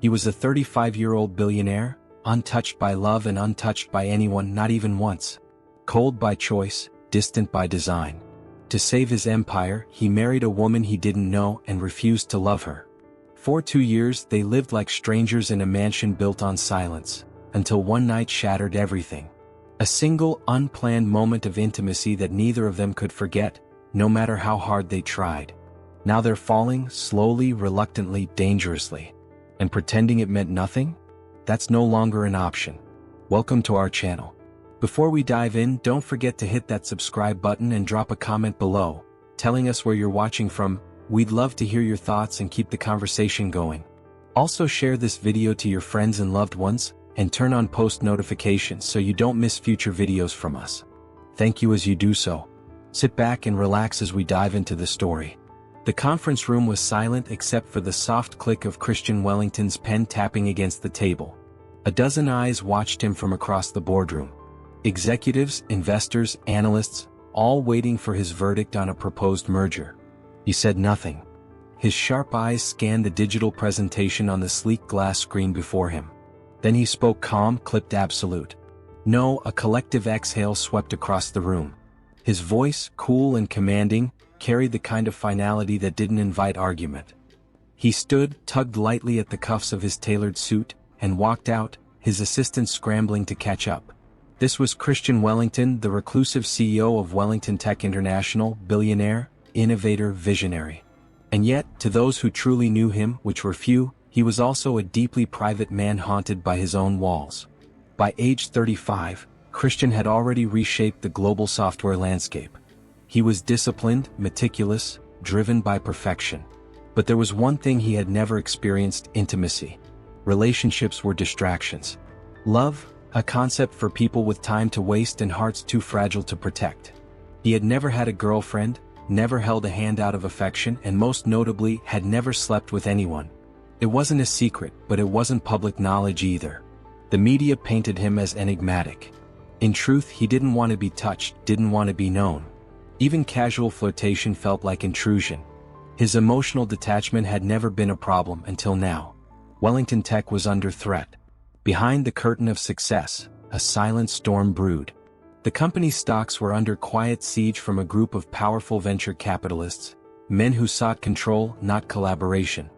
He was a 35-year-old billionaire, untouched by love and untouched by anyone, not even once. Cold by choice, distant by design. To save his empire, he married a woman he didn't know and refused to love her. For 2 years they lived like strangers in a mansion built on silence, until one night shattered everything. A single, unplanned moment of intimacy that neither of them could forget, no matter how hard they tried. Now they're falling, slowly, reluctantly, dangerously. And pretending it meant nothing? That's no longer an option. Welcome to our channel. Before we dive in, don't forget to hit that subscribe button and drop a comment below, telling us where you're watching from. We'd love to hear your thoughts and keep the conversation going. Also share this video to your friends and loved ones, and turn on post notifications so you don't miss future videos from us. Thank you as you do so. Sit back and relax as we dive into the story. The conference room was silent except for the soft click of Christian Wellington's pen tapping against the table. A dozen eyes watched him from across the boardroom. Executives, investors, analysts, all waiting for his verdict on a proposed merger. He said nothing. His sharp eyes scanned the digital presentation on the sleek glass screen before him. Then he spoke, calm, clipped, absolute. No, a collective exhale swept across the room. His voice, cool and commanding, carried the kind of finality that didn't invite argument. He stood, tugged lightly at the cuffs of his tailored suit, and walked out, his assistants scrambling to catch up. This was Christian Wellington, the reclusive CEO of Wellington Tech International, billionaire, innovator, visionary. And yet, to those who truly knew him, which were few, he was also a deeply private man haunted by his own walls. By age 35, Christian had already reshaped the global software landscape. He was disciplined, meticulous, driven by perfection. But there was one thing he had never experienced: intimacy. Relationships were distractions. Love, a concept for people with time to waste and hearts too fragile to protect. He had never had a girlfriend, never held a hand out of affection, and most notably, had never slept with anyone. It wasn't a secret, but it wasn't public knowledge either. The media painted him as enigmatic. In truth, he didn't want to be touched, didn't want to be known. Even casual flirtation felt like intrusion. His emotional detachment had never been a problem until now. Wellington Tech was under threat. Behind the curtain of success, a silent storm brewed. The company's stocks were under quiet siege from a group of powerful venture capitalists, men who sought control, not collaboration.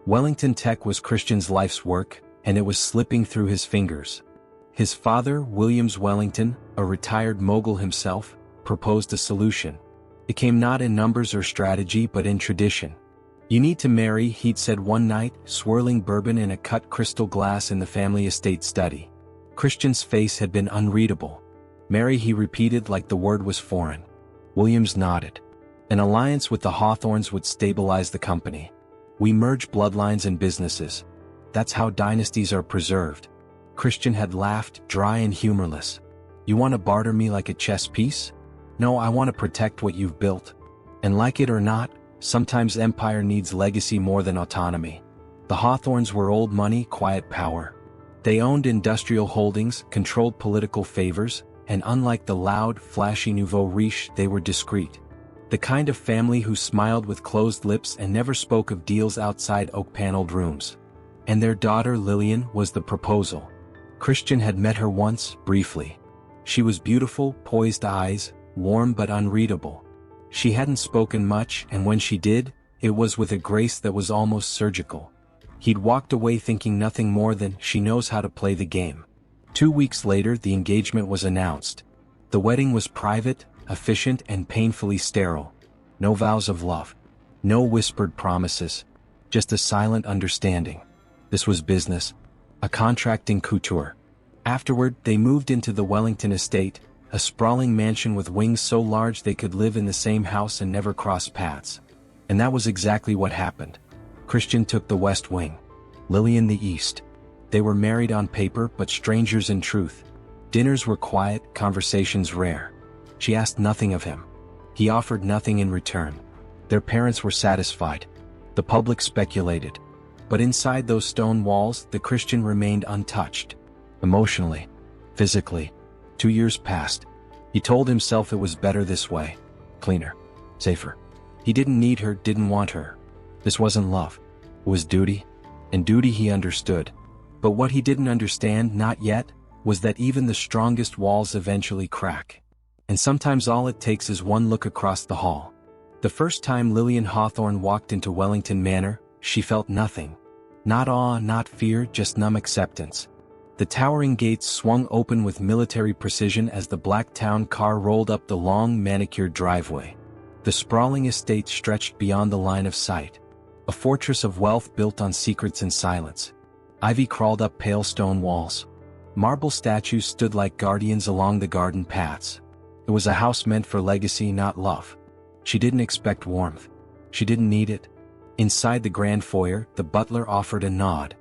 Wellington Tech was Christian's life's work, and it was slipping through his fingers. His father, Williams Wellington, a retired mogul himself, proposed a solution. It came not in numbers or strategy but in tradition. "You need to marry," he'd said one night, swirling bourbon in a cut crystal glass in the family estate study. Christian's face had been unreadable. "Marry," he repeated like the word was foreign. Williams nodded. "An alliance with the Hawthorns would stabilize the company. We merge bloodlines and businesses. That's how dynasties are preserved." Christian had laughed, dry and humorless. "You want to barter me like a chess piece? No, I want to protect what you've built. And like it or not, sometimes empire needs legacy more than autonomy." The Hawthorns were old money, quiet power. They owned industrial holdings, controlled political favors, and unlike the loud, flashy nouveau riche, they were discreet. The kind of family who smiled with closed lips and never spoke of deals outside oak-paneled rooms. And their daughter Lillian was the proposal. Christian had met her once, briefly. She was beautiful, poised eyes, warm but unreadable. She hadn't spoken much, and when she did, it was with a grace that was almost surgical. He'd walked away thinking nothing more than, she knows how to play the game. 2 weeks later, the engagement was announced. The wedding was private, efficient, and painfully sterile. No vows of love. No whispered promises. Just a silent understanding. This was business. A contract in couture. Afterward, they moved into the Wellington estate, a sprawling mansion with wings so large they could live in the same house and never cross paths. And that was exactly what happened. Christian took the west wing. Lillian the east. They were married on paper but strangers in truth. Dinners were quiet, conversations rare. She asked nothing of him. He offered nothing in return. Their parents were satisfied. The public speculated. But inside those stone walls, the Christian remained untouched. Emotionally. Physically. 2 years passed. He told himself it was better this way. Cleaner. Safer. He didn't need her, didn't want her. This wasn't love. It was duty. And duty he understood. But what he didn't understand, not yet, was that even the strongest walls eventually crack. And sometimes all it takes is one look across the hall. The first time Lillian Hawthorne walked into Wellington Manor, she felt nothing. Not awe, not fear, just numb acceptance. The towering gates swung open with military precision as the black town car rolled up the long, manicured driveway. The sprawling estate stretched beyond the line of sight. A fortress of wealth built on secrets and silence. Ivy crawled up pale stone walls. Marble statues stood like guardians along the garden paths. It was a house meant for legacy, not love. She didn't expect warmth. She didn't need it. Inside the grand foyer, the butler offered a nod.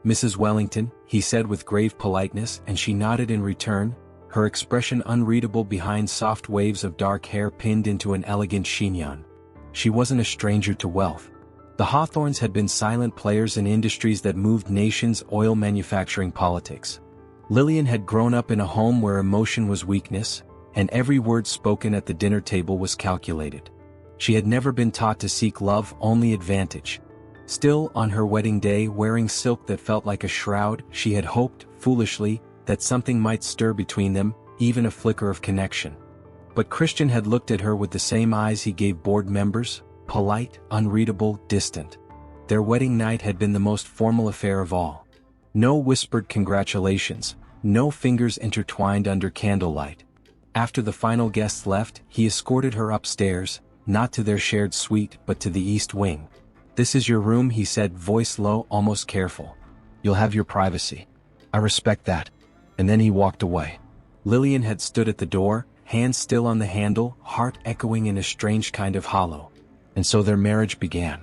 "Mrs. Wellington," he said with grave politeness, and she nodded in return, her expression unreadable behind soft waves of dark hair pinned into an elegant chignon. She wasn't a stranger to wealth. The Hawthornes had been silent players in industries that moved nations: oil, manufacturing, politics. Lillian had grown up in a home where emotion was weakness, and every word spoken at the dinner table was calculated. She had never been taught to seek love, only advantage. Still, on her wedding day, wearing silk that felt like a shroud, she had hoped, foolishly, that something might stir between them, even a flicker of connection. But Christian had looked at her with the same eyes he gave board members, polite, unreadable, distant. Their wedding night had been the most formal affair of all. No whispered congratulations, no fingers intertwined under candlelight. After the final guests left, he escorted her upstairs, not to their shared suite but to the east wing. "This is your room," he said, voice low, almost careful. "You'll have your privacy. I respect that." And then he walked away. Lillian had stood at the door, hand still on the handle, heart echoing in a strange kind of hollow. And so their marriage began.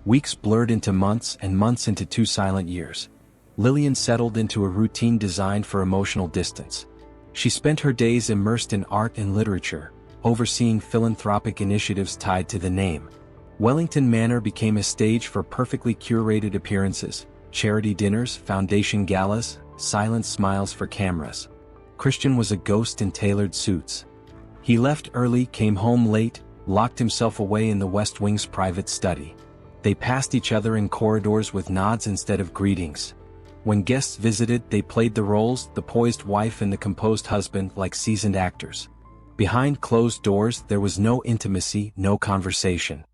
Weeks blurred into months and months into 2 silent years. Lillian settled into a routine designed for emotional distance. She spent her days immersed in art and literature, overseeing philanthropic initiatives tied to the name. Wellington Manor became a stage for perfectly curated appearances, charity dinners, foundation galas, silent smiles for cameras. Christian was a ghost in tailored suits. He left early, came home late, locked himself away in the West Wing's private study. They passed each other in corridors with nods instead of greetings. When guests visited, they played the roles, the poised wife and the composed husband, like seasoned actors. Behind closed doors, there was no intimacy, no conversation.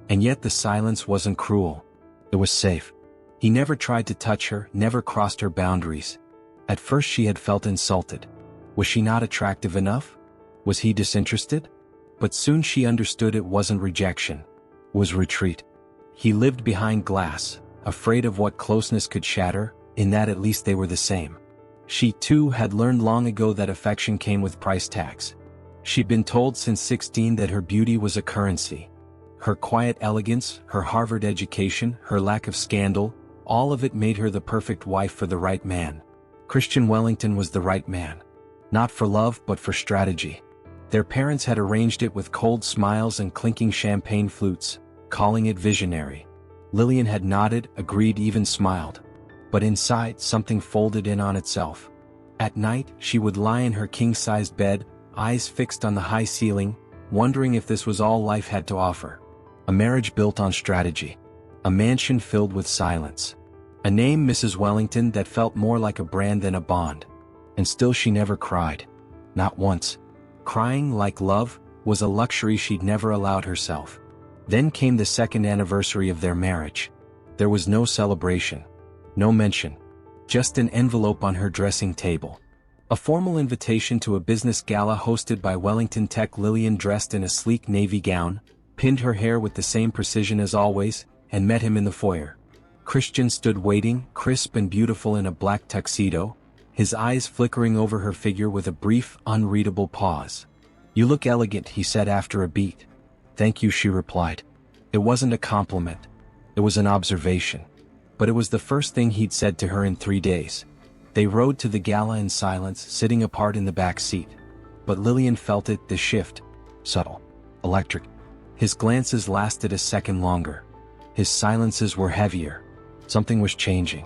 And yet the silence wasn't cruel. It was safe. He never tried to touch her, never crossed her boundaries. At first she had felt insulted. Was she not attractive enough? Was he disinterested? But soon she understood it wasn't rejection. It was retreat. He lived behind glass, afraid of what closeness could shatter, in that at least they were the same. She too had learned long ago that affection came with price tags. She'd been told since 16 that her beauty was a currency. Her quiet elegance, her Harvard education, her lack of scandal, all of it made her the perfect wife for the right man. Christian Wellington was the right man. Not for love but for strategy. Their parents had arranged it with cold smiles and clinking champagne flutes, calling it visionary. Lillian had nodded, agreed, even smiled. But inside, something folded in on itself. At night, she would lie in her king-sized bed, eyes fixed on the high ceiling, wondering if this was all life had to offer. A marriage built on strategy. A mansion filled with silence. A name, Mrs. Wellington, that felt more like a brand than a bond. And still she never cried. Not once. Crying, like love, was a luxury she'd never allowed herself. Then came the 2nd anniversary of their marriage. There was no celebration. No mention. Just an envelope on her dressing table. A formal invitation to a business gala hosted by Wellington Tech. Lillian, dressed in a sleek navy gown, pinned her hair with the same precision as always, and met him in the foyer. Christian stood waiting, crisp and beautiful in a black tuxedo, his eyes flickering over her figure with a brief, unreadable pause. "You look elegant," he said after a beat. "Thank you," she replied. It wasn't a compliment. It was an observation. But it was the first thing he'd said to her in 3 days. They rode to the gala in silence, sitting apart in the back seat. But Lillian felt it, the shift. Subtle. Electric. His glances lasted a second longer. His silences were heavier. Something was changing.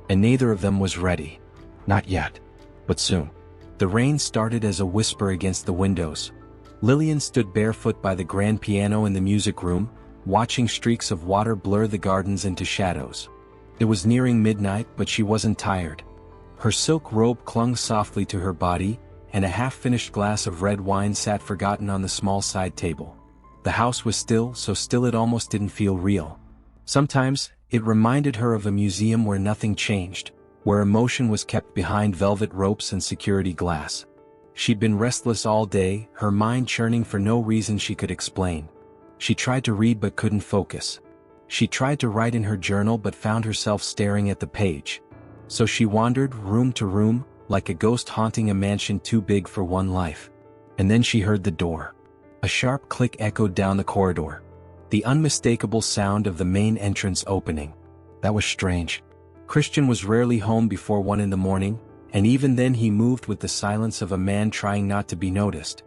And neither of them was ready. Not yet. But soon. The rain started as a whisper against the windows. Lillian stood barefoot by the grand piano in the music room, watching streaks of water blur the gardens into shadows. It was nearing midnight, but she wasn't tired. Her silk robe clung softly to her body, and a half-finished glass of red wine sat forgotten on the small side table. The house was still, so still it almost didn't feel real. Sometimes, it reminded her of a museum where nothing changed, where emotion was kept behind velvet ropes and security glass. She'd been restless all day, her mind churning for no reason she could explain. She tried to read but couldn't focus. She tried to write in her journal but found herself staring at the page. So she wandered room to room, like a ghost haunting a mansion too big for one life. And then she heard the door. A sharp click echoed down the corridor. The unmistakable sound of the main entrance opening. That was strange. Christian was rarely home before 1 in the morning, and even then he moved with the silence of a man trying not to be noticed.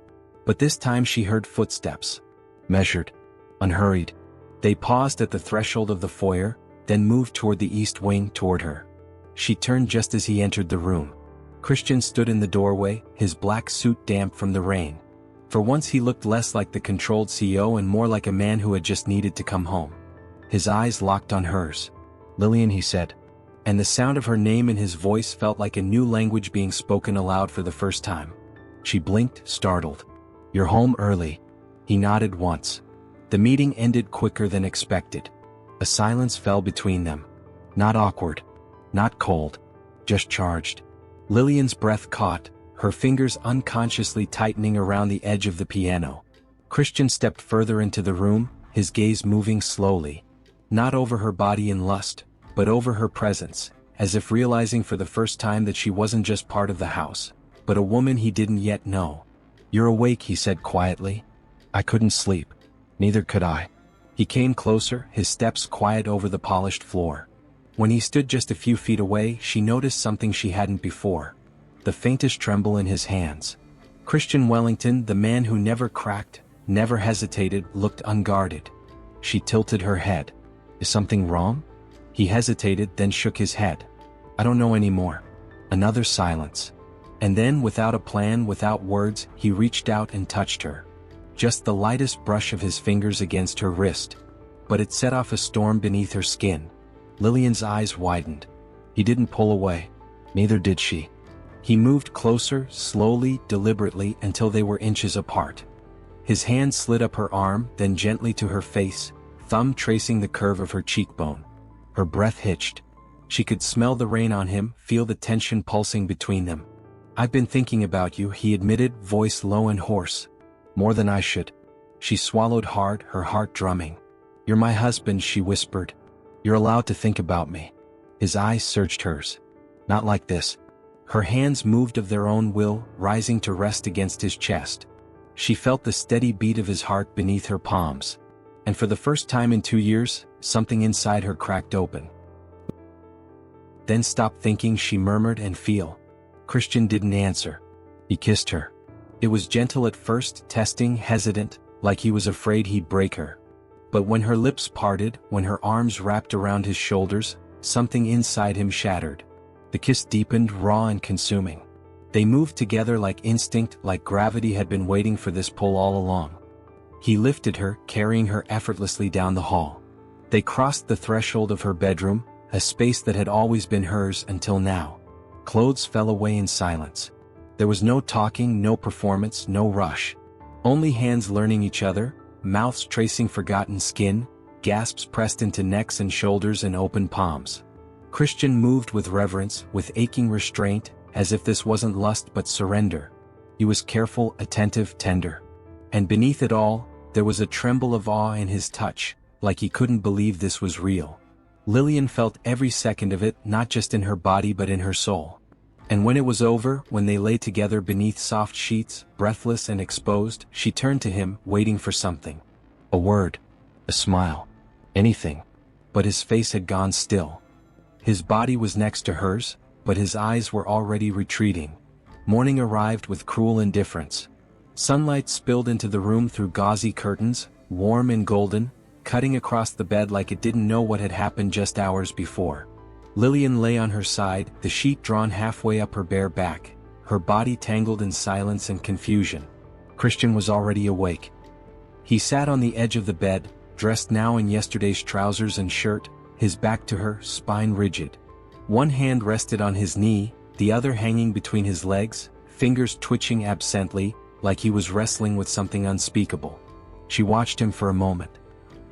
But this time she heard footsteps. Measured. Unhurried. They paused at the threshold of the foyer, then moved toward the east wing toward her. She turned just as he entered the room. Christian stood in the doorway, his black suit damp from the rain. For once he looked less like the controlled CEO and more like a man who had just needed to come home. His eyes locked on hers. "Lillian," he said. And the sound of her name in his voice felt like a new language being spoken aloud for the first time. She blinked, startled. "You're home early." He nodded once. The meeting ended quicker than expected. A silence fell between them. Not awkward. Not cold. Just charged. Lillian's breath caught, her fingers unconsciously tightening around the edge of the piano. Christian stepped further into the room, his gaze moving slowly. Not over her body in lust, but over her presence, as if realizing for the first time that she wasn't just part of the house, but a woman he didn't yet know. "You're awake," he said quietly. "I couldn't sleep. Neither could I." He came closer, his steps quiet over the polished floor. When he stood just a few feet away, she noticed something she hadn't before. The faintest tremble in his hands. Christian Wellington, the man who never cracked, never hesitated, looked unguarded. She tilted her head. "Is something wrong?" He hesitated, then shook his head. "I don't know anymore." Another silence. And then, without a plan, without words, he reached out and touched her. Just the lightest brush of his fingers against her wrist. But it set off a storm beneath her skin. Lillian's eyes widened. He didn't pull away. Neither did she. He moved closer, slowly, deliberately, until they were inches apart. His hand slid up her arm, then gently to her face, thumb tracing the curve of her cheekbone. Her breath hitched. She could smell the rain on him, feel the tension pulsing between them. "I've been thinking about you," he admitted, voice low and hoarse. "More than I should." She swallowed hard, her heart drumming. "You're my husband," she whispered. "You're allowed to think about me." His eyes searched hers. "Not like this." Her hands moved of their own will, rising to rest against his chest. She felt the steady beat of his heart beneath her palms. And for the first time in 2 years, something inside her cracked open. "Then stop thinking," she murmured, "and feel." Christian didn't answer. He kissed her. It was gentle at first, testing, hesitant, like he was afraid he'd break her. But when her lips parted, when her arms wrapped around his shoulders, something inside him shattered. The kiss deepened, raw and consuming. They moved together like instinct, like gravity had been waiting for this pull all along. He lifted her, carrying her effortlessly down the hall. They crossed the threshold of her bedroom, a space that had always been hers until now. Clothes fell away in silence. There was no talking, no performance, no rush. Only hands learning each other, mouths tracing forgotten skin, gasps pressed into necks and shoulders and open palms. Christian moved with reverence, with aching restraint, as if this wasn't lust but surrender. He was careful, attentive, tender. And beneath it all, there was a tremble of awe in his touch, like he couldn't believe this was real. Lillian felt every second of it, not just in her body but in her soul. And when it was over, when they lay together beneath soft sheets, breathless and exposed, she turned to him, waiting for something. A word. A smile. Anything. But his face had gone still. His body was next to hers, but his eyes were already retreating. Morning arrived with cruel indifference. Sunlight spilled into the room through gauzy curtains, warm and golden, cutting across the bed like it didn't know what had happened just hours before. Lillian lay on her side, the sheet drawn halfway up her bare back, her body tangled in silence and confusion. Christian was already awake. He sat on the edge of the bed, dressed now in yesterday's trousers and shirt, his back to her, spine rigid. One hand rested on his knee, the other hanging between his legs, fingers twitching absently, like he was wrestling with something unspeakable. She watched him for a moment.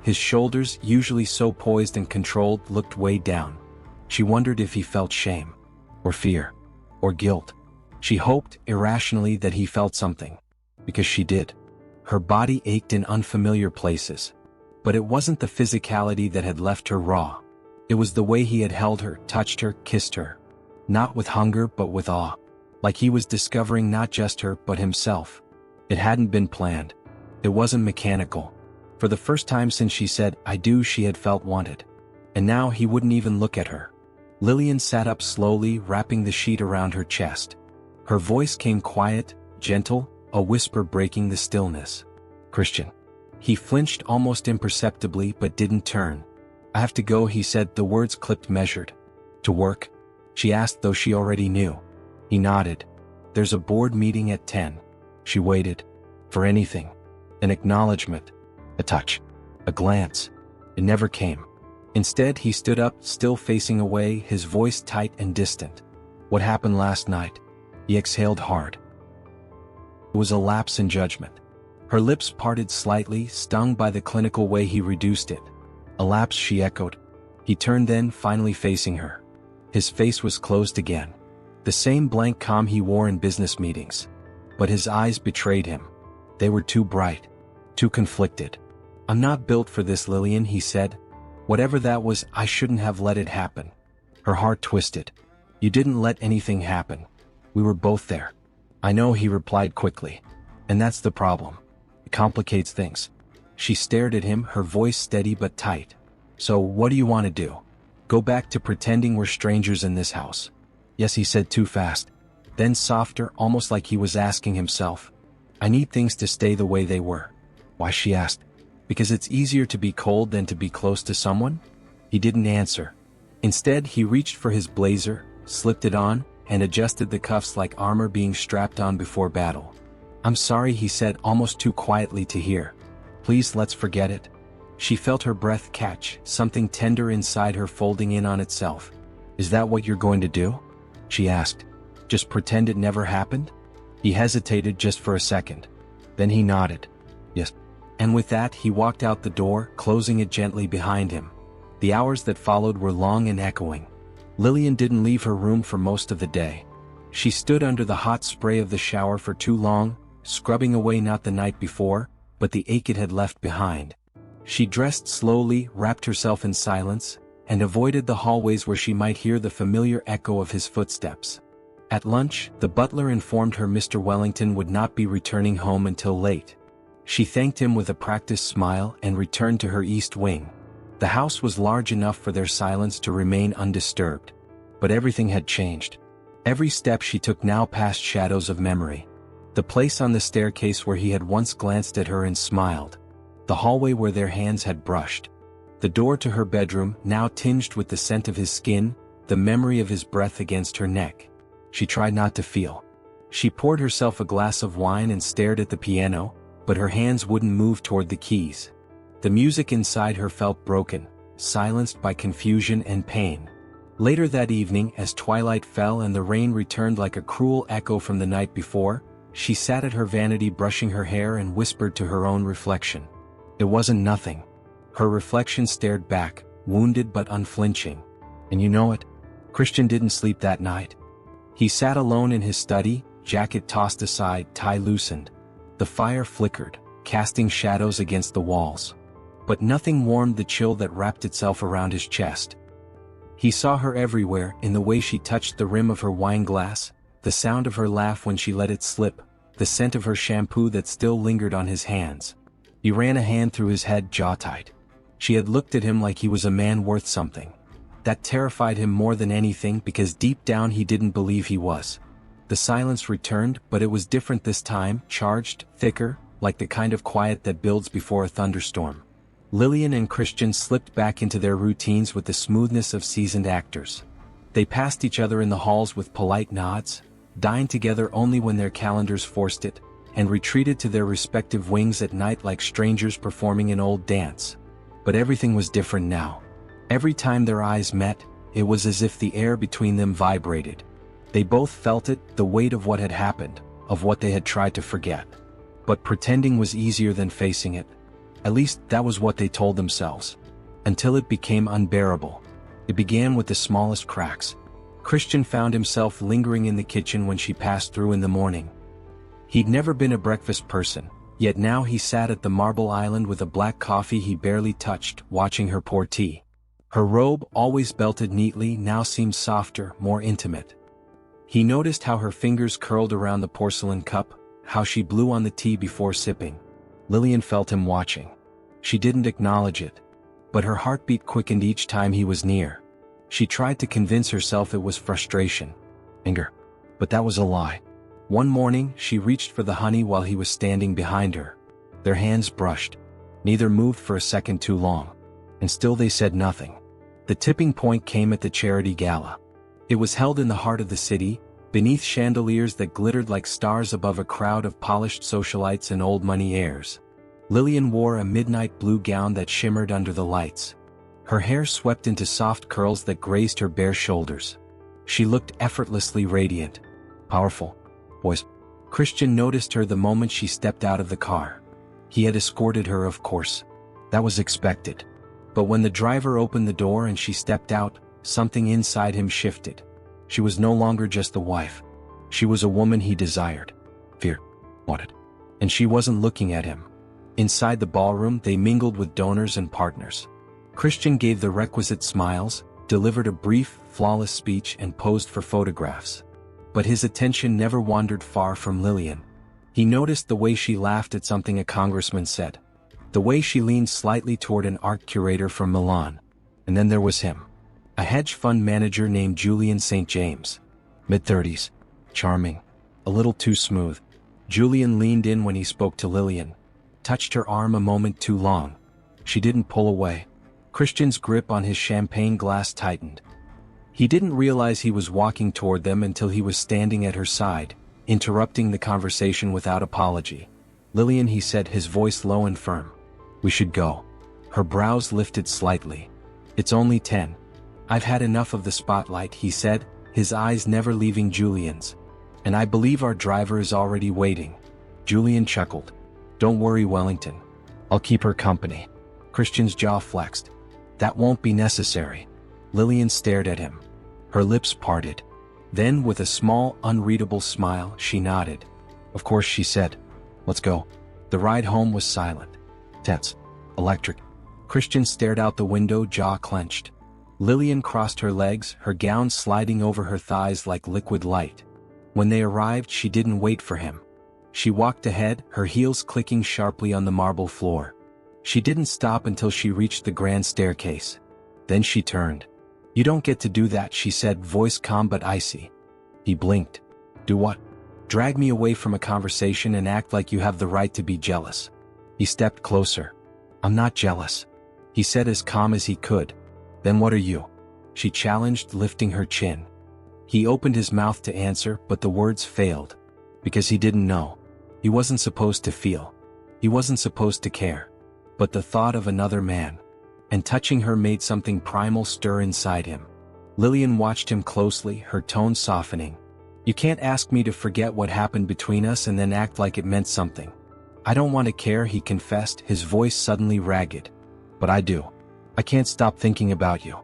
His shoulders, usually so poised and controlled, looked weighed down. She wondered if he felt shame, or fear, or guilt. She hoped, irrationally, that he felt something. Because she did. Her body ached in unfamiliar places. But it wasn't the physicality that had left her raw. It was the way he had held her, touched her, kissed her. Not with hunger but with awe. Like he was discovering not just her but himself. It hadn't been planned. It wasn't mechanical. For the first time since she said, "I do," she had felt wanted. And now he wouldn't even look at her. Lillian sat up slowly, wrapping the sheet around her chest. Her voice came quiet, gentle, a whisper breaking the stillness. "Christian." He flinched almost imperceptibly but didn't turn. "I have to go," he said, the words clipped measured. "To work?" she asked, though she already knew. He nodded. "There's a board meeting at 10. She waited. For anything. An acknowledgement. A touch. A glance. It never came. Instead, he stood up, still facing away, his voice tight and distant. "What happened last night?" He exhaled hard. It was a lapse in judgment. Her lips parted slightly, stung by the clinical way he reduced it. "A lapse," she echoed. He turned then, finally facing her. His face was closed again. The same blank calm he wore in business meetings. But his eyes betrayed him. They were too bright. Too conflicted. "I'm not built for this, Lillian," he said. "Whatever that was, I shouldn't have let it happen." Her heart twisted. "You didn't let anything happen. We were both there." "I know," he replied quickly. "And that's the problem. It complicates things." She stared at him, her voice steady but tight. "So, what do you want to do? Go back to pretending we're strangers in this house?" "Yes," he said too fast. Then softer, almost like he was asking himself. "I need things to stay the way they were." "Why?" she asked. "Because it's easier to be cold than to be close to someone?" He didn't answer. Instead, he reached for his blazer, slipped it on, and adjusted the cuffs like armor being strapped on before battle. "I'm sorry," he said, almost too quietly to hear. "Please, let's forget it." She felt her breath catch, something tender inside her folding in on itself. "Is that what you're going to do?" she asked. "Just pretend it never happened?" He hesitated just for a second. Then he nodded. "Yes." And with that, he walked out the door, closing it gently behind him. The hours that followed were long and echoing. Lillian didn't leave her room for most of the day. She stood under the hot spray of the shower for too long, scrubbing away not the night before, but the ache it had left behind. She dressed slowly, wrapped herself in silence, and avoided the hallways where she might hear the familiar echo of his footsteps. At lunch, the butler informed her Mr. Wellington would not be returning home until late. She thanked him with a practiced smile and returned to her east wing. The house was large enough for their silence to remain undisturbed. But everything had changed. Every step she took now passed shadows of memory. The place on the staircase where he had once glanced at her and smiled. The hallway where their hands had brushed. The door to her bedroom, now tinged with the scent of his skin, the memory of his breath against her neck. She tried not to feel. She poured herself a glass of wine and stared at the piano, but her hands wouldn't move toward the keys. The music inside her felt broken, silenced by confusion and pain. Later that evening, as twilight fell and the rain returned like a cruel echo from the night before, she sat at her vanity brushing her hair and whispered to her own reflection. It wasn't nothing. Her reflection stared back, wounded but unflinching. And you know it? Christian didn't sleep that night. He sat alone in his study, jacket tossed aside, tie loosened. The fire flickered, casting shadows against the walls. But nothing warmed the chill that wrapped itself around his chest. He saw her everywhere, in the way she touched the rim of her wine glass, the sound of her laugh when she let it slip, the scent of her shampoo that still lingered on his hands. He ran a hand through his head, jaw tight. She had looked at him like he was a man worth something. That terrified him more than anything because deep down he didn't believe he was. The silence returned, but it was different this time, charged, thicker, like the kind of quiet that builds before a thunderstorm. Lillian and Christian slipped back into their routines with the smoothness of seasoned actors. They passed each other in the halls with polite nods, dined together only when their calendars forced it, and retreated to their respective wings at night like strangers performing an old dance. But everything was different now. Every time their eyes met, it was as if the air between them vibrated. They both felt it, the weight of what had happened, of what they had tried to forget. But pretending was easier than facing it. At least that was what they told themselves. Until it became unbearable. It began with the smallest cracks. Christian found himself lingering in the kitchen when she passed through in the morning. He'd never been a breakfast person, yet now he sat at the marble island with a black coffee he barely touched, watching her pour tea. Her robe, always belted neatly, now seemed softer, more intimate. He noticed how her fingers curled around the porcelain cup, how she blew on the tea before sipping. Lillian felt him watching. She didn't acknowledge it, but her heartbeat quickened each time he was near. She tried to convince herself it was frustration, anger, but that was a lie. One morning, she reached for the honey while he was standing behind her. Their hands brushed. Neither moved for a second too long. And still they said nothing. The tipping point came at the charity gala. It was held in the heart of the city, beneath chandeliers that glittered like stars above a crowd of polished socialites and old money heirs. Lillian wore a midnight blue gown that shimmered under the lights. Her hair swept into soft curls that grazed her bare shoulders. She looked effortlessly radiant. Powerful. Boys. Christian noticed her the moment she stepped out of the car. He had escorted her, of course. That was expected. But when the driver opened the door and she stepped out, something inside him shifted. She was no longer just the wife. She was a woman he desired. Wanted. And she wasn't looking at him. Inside the ballroom, they mingled with donors and partners. Christian gave the requisite smiles, delivered a brief, flawless speech, and posed for photographs. But his attention never wandered far from Lillian. He noticed the way she laughed at something a congressman said. The way she leaned slightly toward an art curator from Milan. And then there was him. A hedge fund manager named Julian St. James. Mid-30s. Charming. A little too smooth. Julian leaned in when he spoke to Lillian. Touched her arm a moment too long. She didn't pull away. Christian's grip on his champagne glass tightened. He didn't realize he was walking toward them until he was standing at her side, interrupting the conversation without apology. Lillian, he said, his voice low and firm. We should go. Her brows lifted slightly. It's only 10. I've had enough of the spotlight, he said, his eyes never leaving Julian's. And I believe our driver is already waiting. Julian chuckled. Don't worry, Wellington. I'll keep her company. Christian's jaw flexed. That won't be necessary. Lillian stared at him. Her lips parted. Then, with a small, unreadable smile, she nodded. Of course, she said. Let's go. The ride home was silent. Tense. Electric. Christian stared out the window, jaw clenched. Lillian crossed her legs, her gown sliding over her thighs like liquid light. When they arrived, she didn't wait for him. She walked ahead, her heels clicking sharply on the marble floor. She didn't stop until she reached the grand staircase. Then she turned. You don't get to do that, she said, voice calm but icy. He blinked. Do what? Drag me away from a conversation and act like you have the right to be jealous. He stepped closer. I'm not jealous, he said as calm as he could. Then what are you? She challenged, lifting her chin. He opened his mouth to answer, but the words failed. Because he didn't know. He wasn't supposed to feel. He wasn't supposed to care. But the thought of another man, and touching her, made something primal stir inside him. Lillian watched him closely, her tone softening. You can't ask me to forget what happened between us and then act like it meant something. I don't want to care, he confessed, his voice suddenly ragged. But I do. I can't stop thinking about you.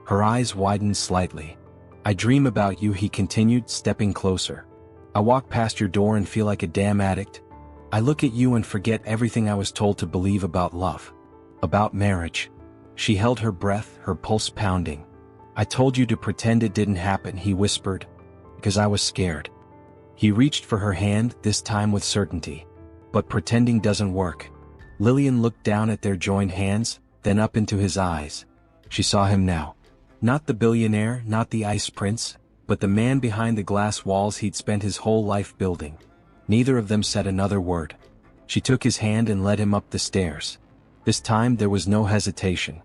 Her eyes widened slightly. I dream about you, he continued, stepping closer. I walk past your door and feel like a damn addict. I look at you and forget everything I was told to believe about love. About marriage. She held her breath, her pulse pounding. I told you to pretend it didn't happen, he whispered. Because I was scared. He reached for her hand, this time with certainty. But pretending doesn't work. Lillian looked down at their joined hands, then up into his eyes. She saw him now. Not the billionaire, not the ice prince, but the man behind the glass walls he'd spent his whole life building. Neither of them said another word. She took his hand and led him up the stairs. This time there was no hesitation.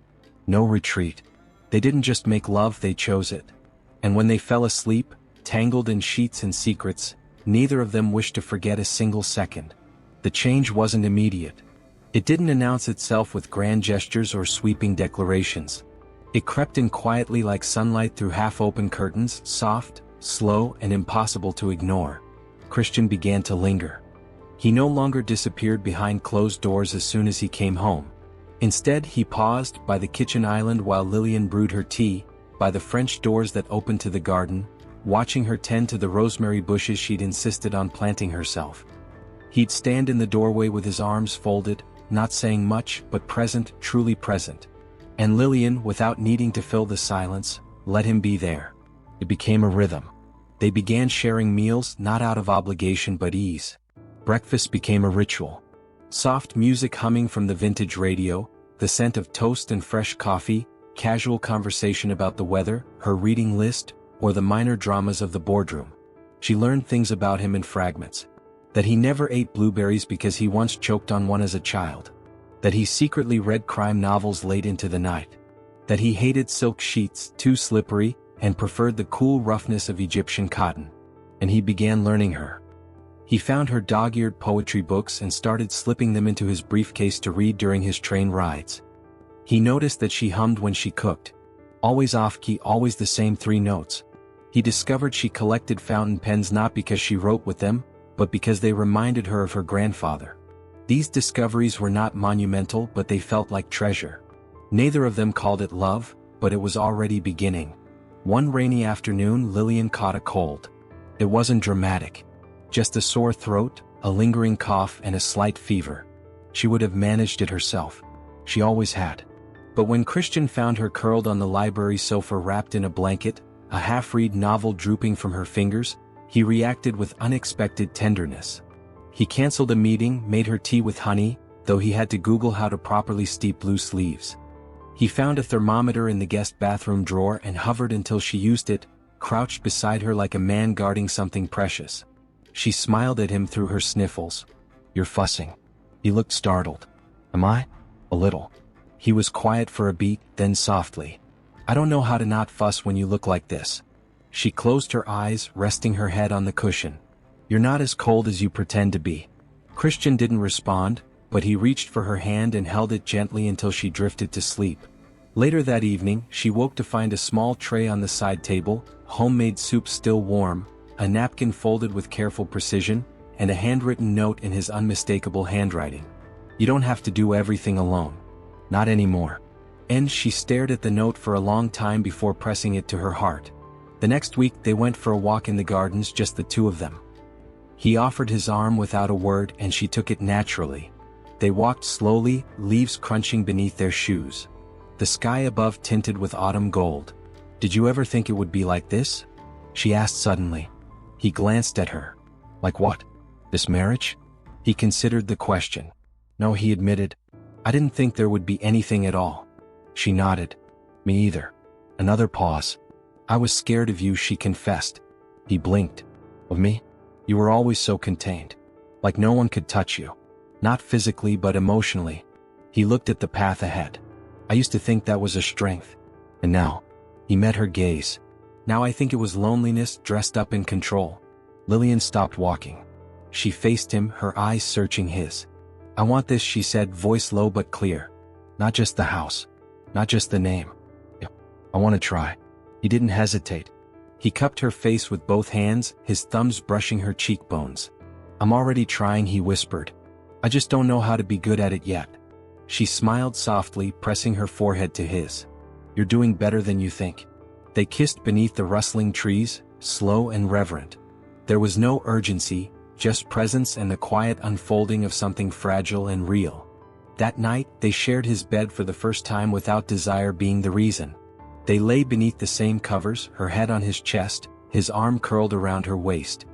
No retreat. They didn't just make love, they chose it. And when they fell asleep, tangled in sheets and secrets, neither of them wished to forget a single second. The change wasn't immediate. It didn't announce itself with grand gestures or sweeping declarations. It crept in quietly like sunlight through half-open curtains, soft, slow, and impossible to ignore. Christian began to linger. He no longer disappeared behind closed doors as soon as he came home. Instead, he paused by the kitchen island while Lillian brewed her tea, by the French doors that opened to the garden, watching her tend to the rosemary bushes she'd insisted on planting herself. He'd stand in the doorway with his arms folded, not saying much but present, truly present. And Lillian, without needing to fill the silence, let him be there. It became a rhythm. They began sharing meals not out of obligation but ease. Breakfast became a ritual. Soft music humming from the vintage radio, the scent of toast and fresh coffee, casual conversation about the weather, her reading list, or the minor dramas of the boardroom. She learned things about him in fragments. That he never ate blueberries because he once choked on one as a child. That he secretly read crime novels late into the night. That he hated silk sheets, too slippery, and preferred the cool roughness of Egyptian cotton. And he began learning her. He found her dog-eared poetry books and started slipping them into his briefcase to read during his train rides. He noticed that she hummed when she cooked. Always off-key, always the same 3 notes. He discovered she collected fountain pens not because she wrote with them, but because they reminded her of her grandfather. These discoveries were not monumental, but they felt like treasure. Neither of them called it love, but it was already beginning. One rainy afternoon, Lillian caught a cold. It wasn't dramatic. Just a sore throat, a lingering cough, and a slight fever. She would have managed it herself. She always had. But when Christian found her curled on the library sofa wrapped in a blanket, a half-read novel drooping from her fingers, he reacted with unexpected tenderness. He canceled a meeting, made her tea with honey, though he had to Google how to properly steep loose leaves. He found a thermometer in the guest bathroom drawer and hovered until she used it, crouched beside her like a man guarding something precious. She smiled at him through her sniffles. "You're fussing." He looked startled. "Am I?" "A little." He was quiet for a beat, then softly. "I don't know how to not fuss when you look like this." She closed her eyes, resting her head on the cushion. "You're not as cold as you pretend to be." Christian didn't respond, but he reached for her hand and held it gently until she drifted to sleep. Later that evening, she woke to find a small tray on the side table, homemade soup still warm, a napkin folded with careful precision, and a handwritten note in his unmistakable handwriting. "You don't have to do everything alone. Not anymore." And she stared at the note for a long time before pressing it to her heart. The next week they went for a walk in the gardens, just the 2 of them. He offered his arm without a word and she took it naturally. They walked slowly, leaves crunching beneath their shoes. The sky above tinted with autumn gold. "Did you ever think it would be like this?" she asked suddenly. He glanced at her. "Like what? This marriage?" He considered the question. "No," he admitted. "I didn't think there would be anything at all." She nodded. "Me either." Another pause. "I was scared of you," she confessed. He blinked. "Of me? You were always so contained. Like no one could touch you. Not physically but emotionally." He looked at the path ahead. "I used to think that was a strength. And now," he met her gaze. "Now I think it was loneliness dressed up in control." Lillian stopped walking. She faced him, her eyes searching his. "I want this," she said, voice low but clear. "Not just the house. Not just the name. I want to try." He didn't hesitate. He cupped her face with both hands, his thumbs brushing her cheekbones. "I'm already trying," he whispered. "I just don't know how to be good at it yet." She smiled softly, pressing her forehead to his. "You're doing better than you think." They kissed beneath the rustling trees, slow and reverent. There was no urgency, just presence and the quiet unfolding of something fragile and real. That night, they shared his bed for the first time without desire being the reason. They lay beneath the same covers, her head on his chest, his arm curled around her waist.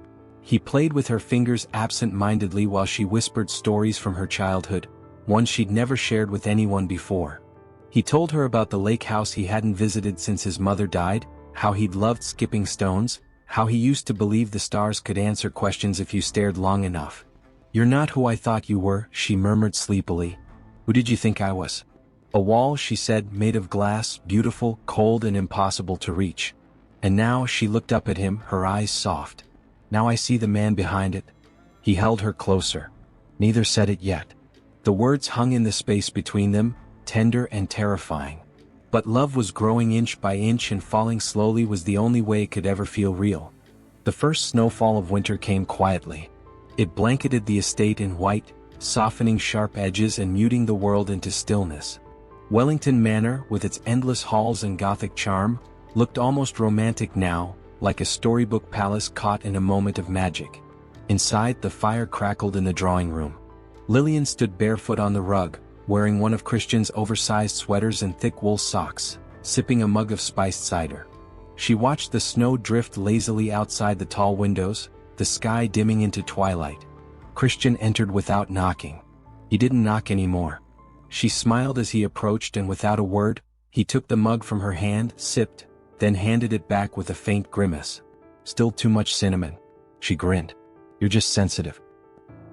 He played with her fingers absent-mindedly while she whispered stories from her childhood, ones she'd never shared with anyone before. He told her about the lake house he hadn't visited since his mother died, how he'd loved skipping stones, how he used to believe the stars could answer questions if you stared long enough. "You're not who I thought you were," she murmured sleepily. "Who did you think I was?" "A wall," she said, "made of glass, beautiful, cold and impossible to reach." And now she looked up at him, her eyes soft. "Now I see the man behind it." He held her closer. Neither said it yet. The words hung in the space between them, tender and terrifying. But love was growing inch by inch, and falling slowly was the only way it could ever feel real. The first snowfall of winter came quietly. It blanketed the estate in white, softening sharp edges and muting the world into stillness. Wellington Manor, with its endless halls and Gothic charm, looked almost romantic now, like a storybook palace caught in a moment of magic. Inside, the fire crackled in the drawing room. Lillian stood barefoot on the rug, wearing one of Christian's oversized sweaters and thick wool socks, sipping a mug of spiced cider. She watched the snow drift lazily outside the tall windows, the sky dimming into twilight. Christian entered without knocking. He didn't knock anymore. She smiled as he approached, and without a word, he took the mug from her hand, sipped, then handed it back with a faint grimace. "Still too much cinnamon," she grinned. "You're just sensitive."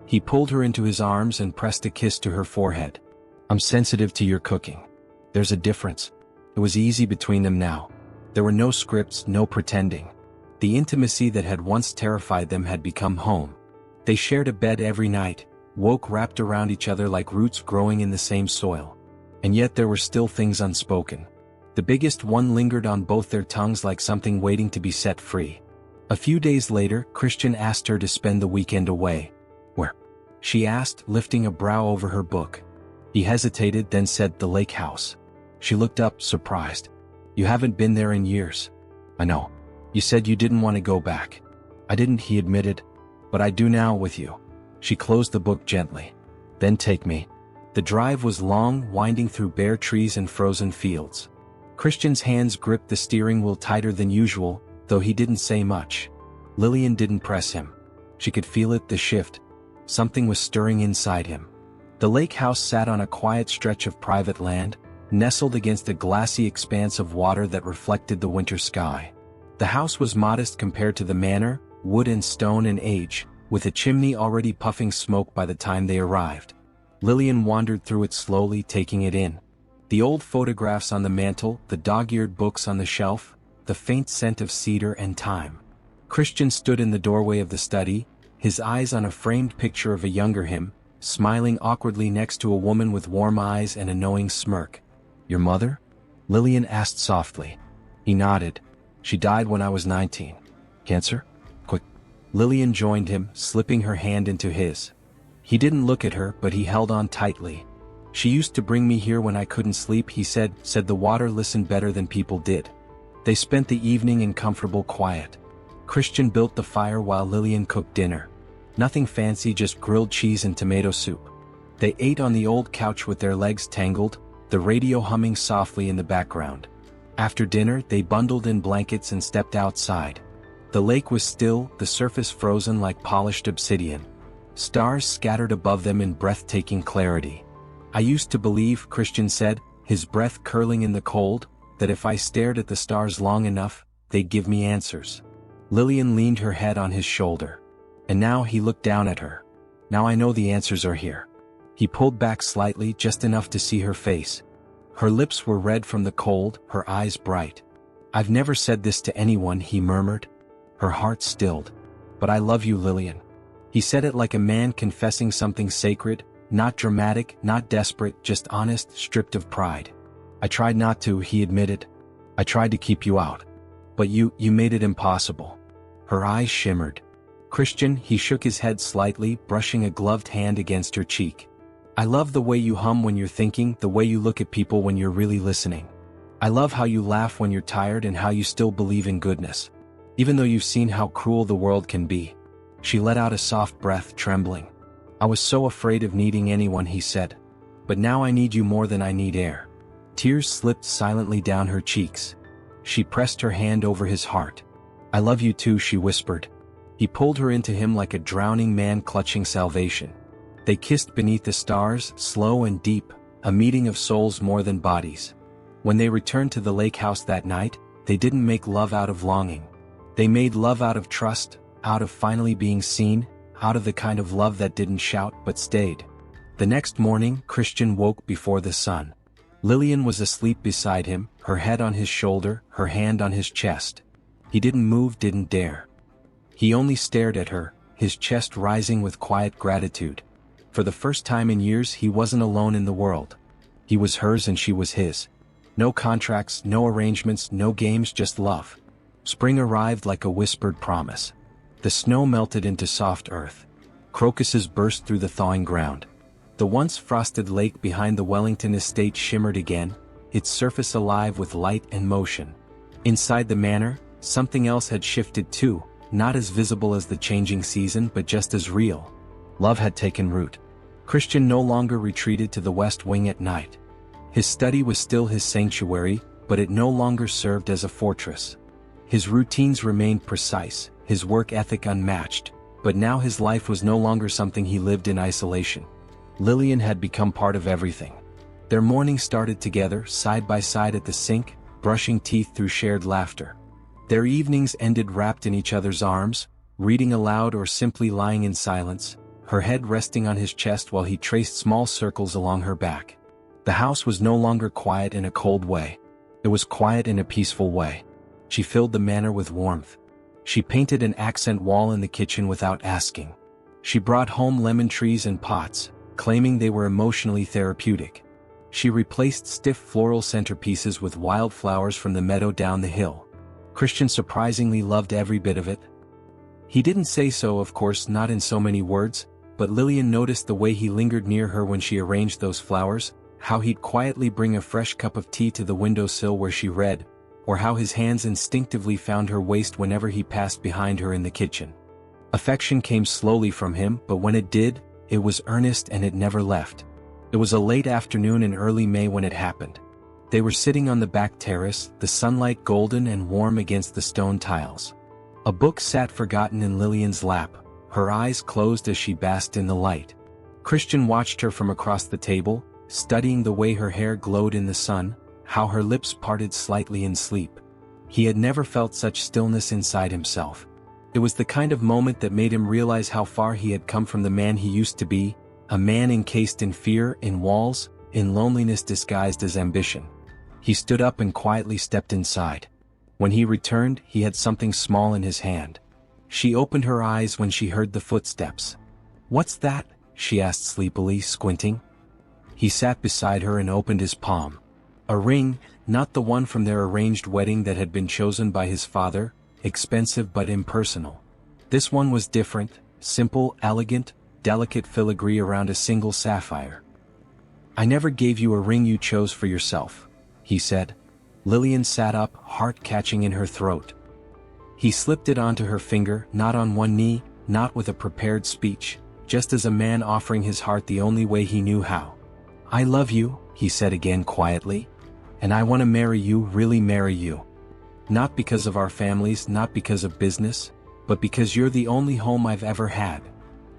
He pulled her into his arms and pressed a kiss to her forehead. "I'm sensitive to your cooking. There's a difference." It was easy between them now. There were no scripts, no pretending. The intimacy that had once terrified them had become home. They shared a bed every night, woke wrapped around each other like roots growing in the same soil. And yet there were still things unspoken. The biggest one lingered on both their tongues like something waiting to be set free. A few days later, Christian asked her to spend the weekend away. "Where?" she asked, lifting a brow over her book. He hesitated, then said, "The lake house." She looked up, surprised. "You haven't been there in years." "I know. You said you didn't want to go back." "I didn't," he admitted. "But I do now with you." She closed the book gently. "Then take me." The drive was long, winding through bare trees and frozen fields. Christian's hands gripped the steering wheel tighter than usual, though he didn't say much. Lillian didn't press him. She could feel it, the shift. Something was stirring inside him. The lake house sat on a quiet stretch of private land, nestled against a glassy expanse of water that reflected the winter sky. The house was modest compared to the manor, wood and stone and age, with a chimney already puffing smoke by the time they arrived. Lillian wandered through it slowly, taking it in. The old photographs on the mantel, the dog-eared books on the shelf, the faint scent of cedar and thyme. Christian stood in the doorway of the study, his eyes on a framed picture of a younger him, smiling awkwardly next to a woman with warm eyes and a knowing smirk. "Your mother?" Lillian asked softly. He nodded. "She died when I was 19. Cancer? Quick." Lillian joined him, slipping her hand into his. He didn't look at her, but he held on tightly. "She used to bring me here when I couldn't sleep," he said the water listened better than people did. They spent the evening in comfortable quiet. Christian built the fire while Lillian cooked dinner. Nothing fancy, just grilled cheese and tomato soup. They ate on the old couch with their legs tangled, the radio humming softly in the background. After dinner, they bundled in blankets and stepped outside. The lake was still, the surface frozen like polished obsidian. Stars scattered above them in breathtaking clarity. "I used to believe," Christian said, his breath curling in the cold, "that if I stared at the stars long enough, they'd give me answers." Lillian leaned her head on his shoulder. And now he looked down at her. "Now I know the answers are here." He pulled back slightly, just enough to see her face. Her lips were red from the cold, her eyes bright. "I've never said this to anyone," he murmured. Her heart stilled. "But I love you, Lillian." He said it like a man confessing something sacred, not dramatic, not desperate, just honest, stripped of pride. "I tried not to," he admitted. "I tried to keep you out. But you made it impossible." Her eyes shimmered. "Christian," he shook his head slightly, brushing a gloved hand against her cheek. "I love the way you hum when you're thinking, the way you look at people when you're really listening. I love how you laugh when you're tired and how you still believe in goodness. Even though you've seen how cruel the world can be." She let out a soft breath, trembling. "I was so afraid of needing anyone," he said. "But now I need you more than I need air." Tears slipped silently down her cheeks. She pressed her hand over his heart. "I love you too," she whispered. He pulled her into him like a drowning man clutching salvation. They kissed beneath the stars, slow and deep, a meeting of souls more than bodies. When they returned to the lake house that night, they didn't make love out of longing. They made love out of trust, out of finally being seen, out of the kind of love that didn't shout but stayed. The next morning, Christian woke before the sun. Lillian was asleep beside him, her head on his shoulder, her hand on his chest. He didn't move, didn't dare. He only stared at her, his chest rising with quiet gratitude. For the first time in years, he wasn't alone in the world. He was hers and she was his. No contracts, no arrangements, no games, just love. Spring arrived like a whispered promise. The snow melted into soft earth. Crocuses burst through the thawing ground. The once frosted lake behind the Wellington estate shimmered again, its surface alive with light and motion. Inside the manor, something else had shifted too, not as visible as the changing season but just as real. Love had taken root. Christian no longer retreated to the west wing at night. His study was still his sanctuary, but it no longer served as a fortress. His routines remained precise, his work ethic unmatched, but now his life was no longer something he lived in isolation. Lillian had become part of everything. Their mornings started together, side by side at the sink, brushing teeth through shared laughter. Their evenings ended wrapped in each other's arms, reading aloud or simply lying in silence, her head resting on his chest while he traced small circles along her back. The house was no longer quiet in a cold way. It was quiet in a peaceful way. She filled the manor with warmth. She painted an accent wall in the kitchen without asking. She brought home lemon trees and pots, claiming they were emotionally therapeutic. She replaced stiff floral centerpieces with wildflowers from the meadow down the hill. Christian surprisingly loved every bit of it. He didn't say so, of course, not in so many words, but Lillian noticed the way he lingered near her when she arranged those flowers, how he'd quietly bring a fresh cup of tea to the windowsill where she read, or how his hands instinctively found her waist whenever he passed behind her in the kitchen. Affection came slowly from him, but when it did, it was earnest and it never left. It was a late afternoon in early May when it happened. They were sitting on the back terrace, the sunlight golden and warm against the stone tiles. A book sat forgotten in Lillian's lap, her eyes closed as she basked in the light. Christian watched her from across the table, studying the way her hair glowed in the sun, how her lips parted slightly in sleep. He had never felt such stillness inside himself. It was the kind of moment that made him realize how far he had come from the man he used to be, a man encased in fear, in walls, in loneliness disguised as ambition. He stood up and quietly stepped inside. When he returned, he had something small in his hand. She opened her eyes when she heard the footsteps. "What's that?" she asked sleepily, squinting. He sat beside her and opened his palm. A ring, not the one from their arranged wedding that had been chosen by his father, expensive but impersonal. This one was different, simple, elegant, delicate filigree around a single sapphire. "I never gave you a ring you chose for yourself," he said. Lillian sat up, heart catching in her throat. He slipped it onto her finger, not on one knee, not with a prepared speech, just as a man offering his heart the only way he knew how. "I love you," he said again quietly. "And I want to marry you, really marry you. Not because of our families, not because of business, but because you're the only home I've ever had."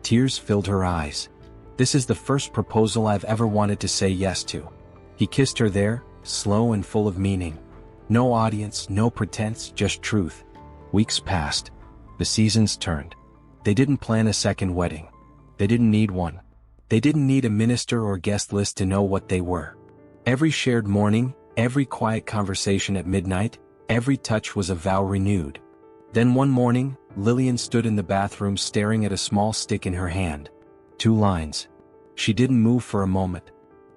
Tears filled her eyes. "This is the first proposal I've ever wanted to say yes to." He kissed her there, slow and full of meaning. No audience, no pretense, just truth. Weeks passed. The seasons turned. They didn't plan a second wedding. They didn't need one. They didn't need a minister or guest list to know what they were. Every shared morning, every quiet conversation at midnight, every touch was a vow renewed. Then one morning, Lillian stood in the bathroom staring at a small stick in her hand. 2 lines. She didn't move for a moment.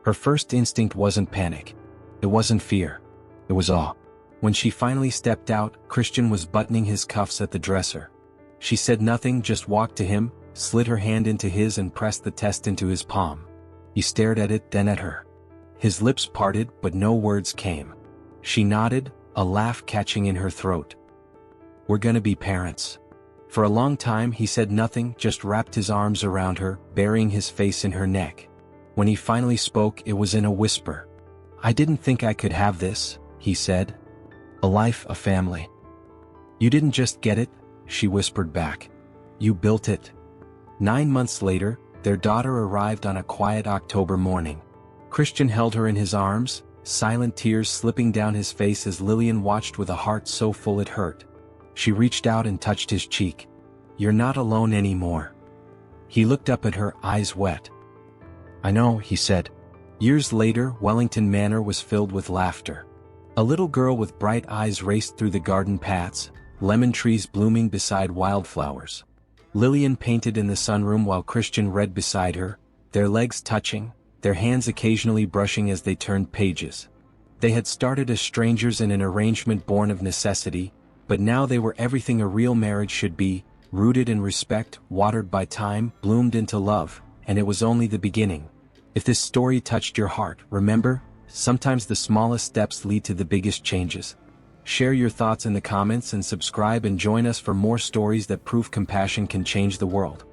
Her first instinct wasn't panic. It wasn't fear. It was awe. When she finally stepped out, Christian was buttoning his cuffs at the dresser. She said nothing, just walked to him, slid her hand into his and pressed the test into his palm. He stared at it, then at her. His lips parted, but no words came. She nodded, a laugh catching in her throat. "We're gonna be parents." For a long time he said nothing, just wrapped his arms around her, burying his face in her neck. When he finally spoke, it was in a whisper. "I didn't think I could have this," he said. "A life, a family." "You didn't just get it," she whispered back. "You built it." 9 months later, their daughter arrived on a quiet October morning. Christian held her in his arms, silent tears slipping down his face as Lillian watched with a heart so full it hurt. She reached out and touched his cheek. "You're not alone anymore." He looked up at her, eyes wet. "I know," he said. Years later, Wellington Manor was filled with laughter. A little girl with bright eyes raced through the garden paths, lemon trees blooming beside wildflowers. Lillian painted in the sunroom while Christian read beside her, their legs touching, their hands occasionally brushing as they turned pages. They had started as strangers in an arrangement born of necessity, but now they were everything a real marriage should be, rooted in respect, watered by time, bloomed into love, and it was only the beginning. If this story touched your heart, remember, sometimes the smallest steps lead to the biggest changes. Share your thoughts in the comments and subscribe and join us for more stories that prove compassion can change the world.